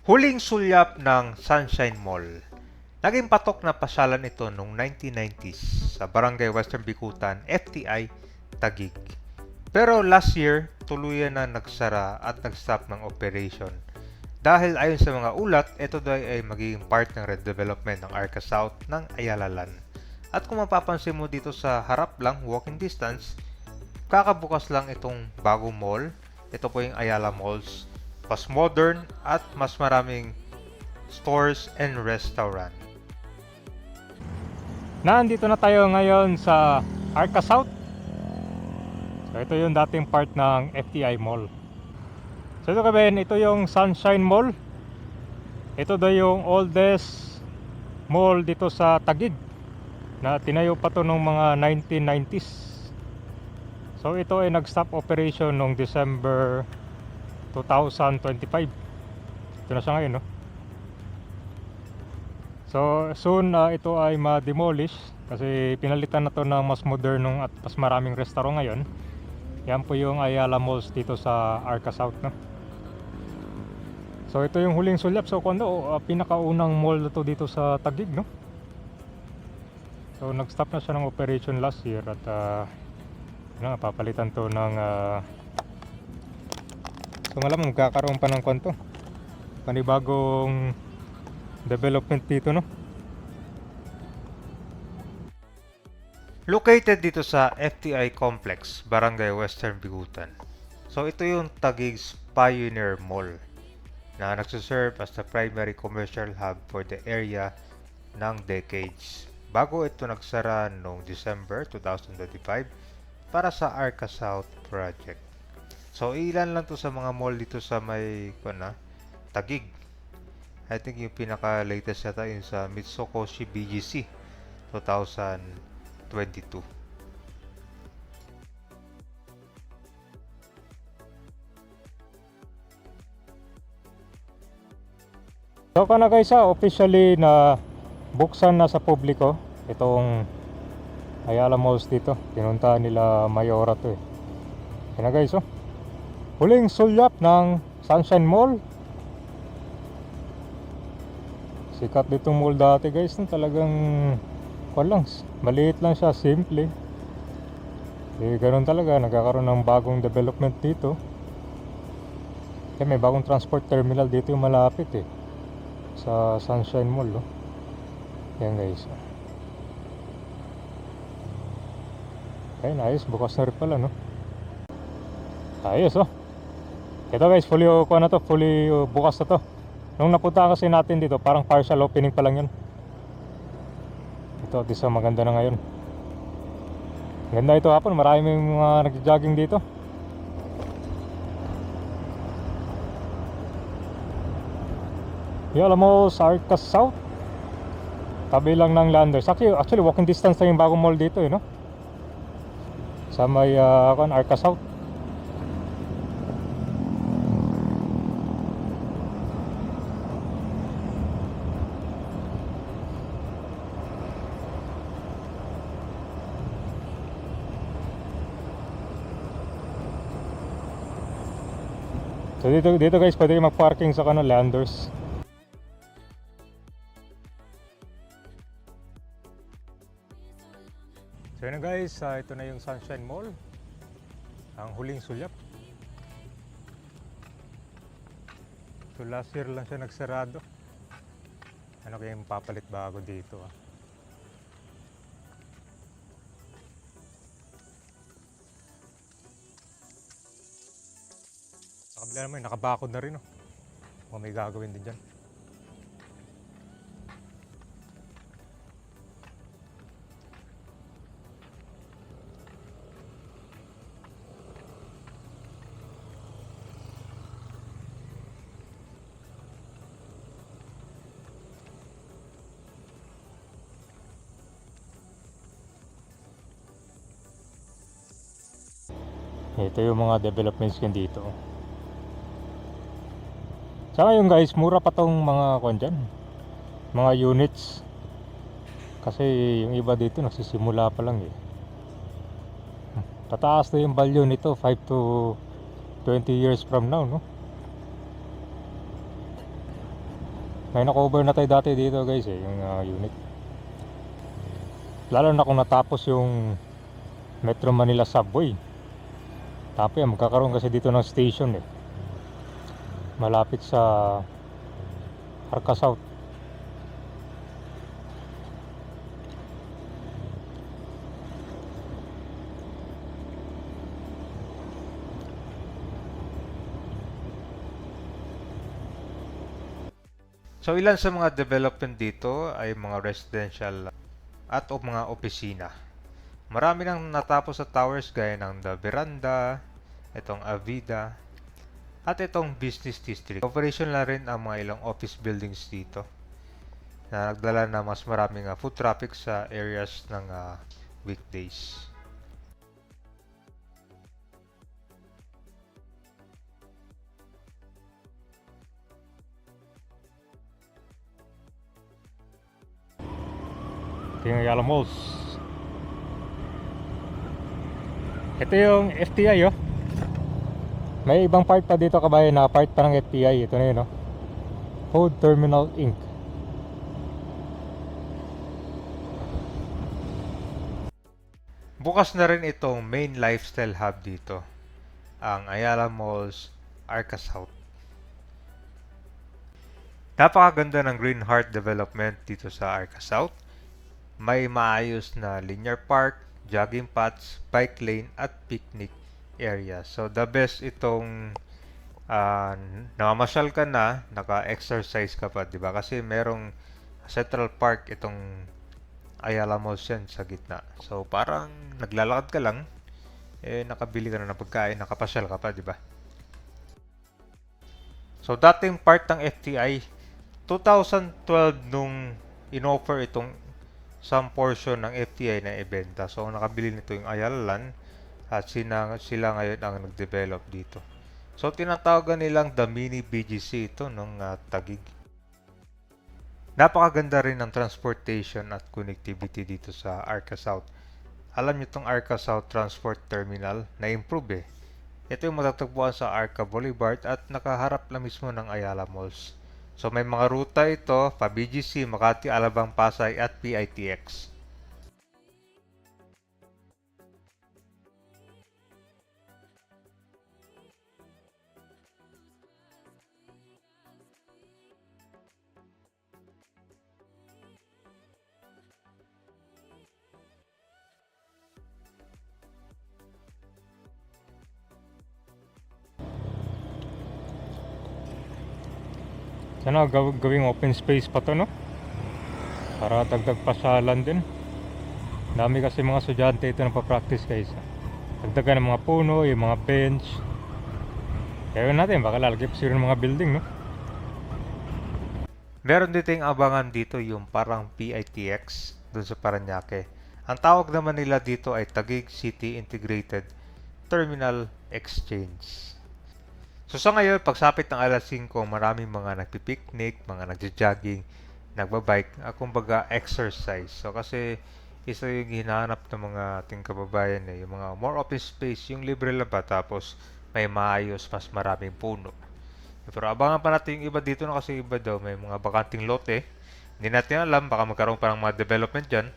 Huling sulyap ng Sunshine Mall. Naging patok na pasyalan ito noong 1990s sa Barangay Western Bicutan, FTI, Taguig. Pero last year, tuluyan na nagsara at nag-stop ng operation. Dahil ayon sa mga ulat, ito daw ay magiging part ng redevelopment ng Arca South ng Ayala Land. At kung mapapansin mo dito sa harap lang, walking distance, kakabukas lang itong bagong mall. Ito po yung Ayala Malls. Mas modern at mas maraming stores and restaurant. Nandito na tayo ngayon sa Arca South. So ito yung dating part ng FTI Mall. So ito ito yung Sunshine Mall. Ito daw yung oldest mall dito sa Taguig, na tinayo pa to noong mga 1990s. So ito ay nag-stop operation noong December 2025. Ito na siya ngayon, no? So soon ito ay ma-demolish kasi pinalitan na to ng mas modernong at mas maraming restaurant ngayon. Yan po yung Ayala Malls dito sa Arca South, no? So ito yung huling sulyap. So pinakaunang mall na to dito sa Taguig, no? So nag-stop na siya ng operation last year at papalitan to ng so malamang magkakaroon pa ng kwanto, panibagong development dito, no? Located dito sa FTI Complex, Barangay Western Bicutan. So ito yung Taguig's Pioneer Mall na nagsuserve as the primary commercial hub for the area ng decades. Bago ito nagsara noong December 2025 para sa Arca South project. So ilan lang to sa mga mall dito sa may Taguig. I think yung pinaka latest yata yun sa Mitsukoshi BGC 2022. So kana guys, officially na buksan na sa publiko itong Ayala Malls dito. Pinunta nila Mayora to eh. Yan guys, huling sulyap ng Sunshine Mall. Sikat ditong mall dati guys, no? Talagang maliit lang siya, simple. Ganun talaga, nagkakaroon ng bagong development dito. May bagong transport terminal dito yung malapit eh, sa Sunshine Mall, no? Yan guys. Ayun, ayos, bukas na rin pala, no? Ayos, ito guys, fully bukas na to. Nung napunta kasi natin dito, parang partial opening pa lang yun. Ito, sa maganda na ngayon. Ganda ito hapon, maraming mga nag-jogging dito. Ayala Malls, Arca South. Tabi lang ng Landers. Actually walking distance lang yung bagong mall dito no? Sa may Arca South. So dito guys, pwede mag-parking sa Landers. So yun guys, ito na yung Sunshine Mall, ang huling sulyap. So last year lang siya nagsarado. Ano kaya yung papalit bago dito Sa kabila naman, nakabakod na rin Kung may gagawin din dyan. Ito yung mga developments ko dito. Sa ngayon guys, mura pa tong mga mga units. Kasi yung iba dito nagsisimula pa lang Tataas na yung value nito 5 to 20 years from now, no? May na-cover na tayo dati dito guys yung unit. Lalo na kung natapos yung Metro Manila Subway. Tapos yan, magkakaroon kasi dito ng station malapit sa Arca South. So ilan sa mga development dito ay mga residential at o mga opisina. Marami nang natapos sa towers gaya ng The Veranda, itong Avida, at itong Business District. Operation na rin ang mga ilang office buildings dito na nagdala na mas maraming foot traffic sa areas ng weekdays. Ito yung Ayala Malls. Ito yung FTI May ibang part pa dito kabayan na part pa ng FTI. Ito na yun Food Terminal Inc. Bukas na rin itong main lifestyle hub dito, ang Ayala Malls Arca South. Napakaganda ng Green Heart Development dito sa Arca South. May maayos na linear park, jogging paths, bike lane at picnic area. So the best itong nakamasyal ka na, naka-exercise ka pa, 'di ba? Kasi merong Central Park itong Ayala Malls yan sa gitna. So parang naglalakad ka lang, nakabili ka na ng pagkain, nakapasyal ka pa, 'di ba? So dating part ng FTI, 2012 nung inoffer itong some portion ng FTI na ibenta. So nakabili nito yung Ayala Land at sila ngayon ang nag-develop dito. So tinatawagan nilang the mini BGC ito nung Taguig. Napakaganda rin ng transportation at connectivity dito sa Arca South. Alam niyo itong Arca South Transport Terminal na improve Ito yung matatagpuan sa Arca Boulevard at nakaharap na mismo ng Ayala Malls. So may mga ruta ito, pa BGC, Makati, Alabang, Pasay at PITX. Sana gawing open space pa to para dagdag pasyalan din. Dami kasi mga estudyante ito nagpa-practice guys. Dagdagan ng mga puno, yung mga bench. Kaya natin baka lalagay pa sila ng mga building Meron din abangan dito yung parang PITX dun sa Parañaque. Ang tawag naman nila dito ay Taguig City Integrated Terminal Exchange. So sa ngayon, pagsapit ng alas 5, maraming mga nagpipiknik, mga nagja-jogging, nagbabike, kumbaga exercise. So kasi isa yung hinahanap ng mga ating kababayan yung mga more open space, yung libre lang ba, tapos may maayos, mas maraming puno. Pero abangan pa natin yung iba dito kasi iba daw may mga bakanting lote. Hindi natin alam, baka magkaroon pa ng mga development dyan.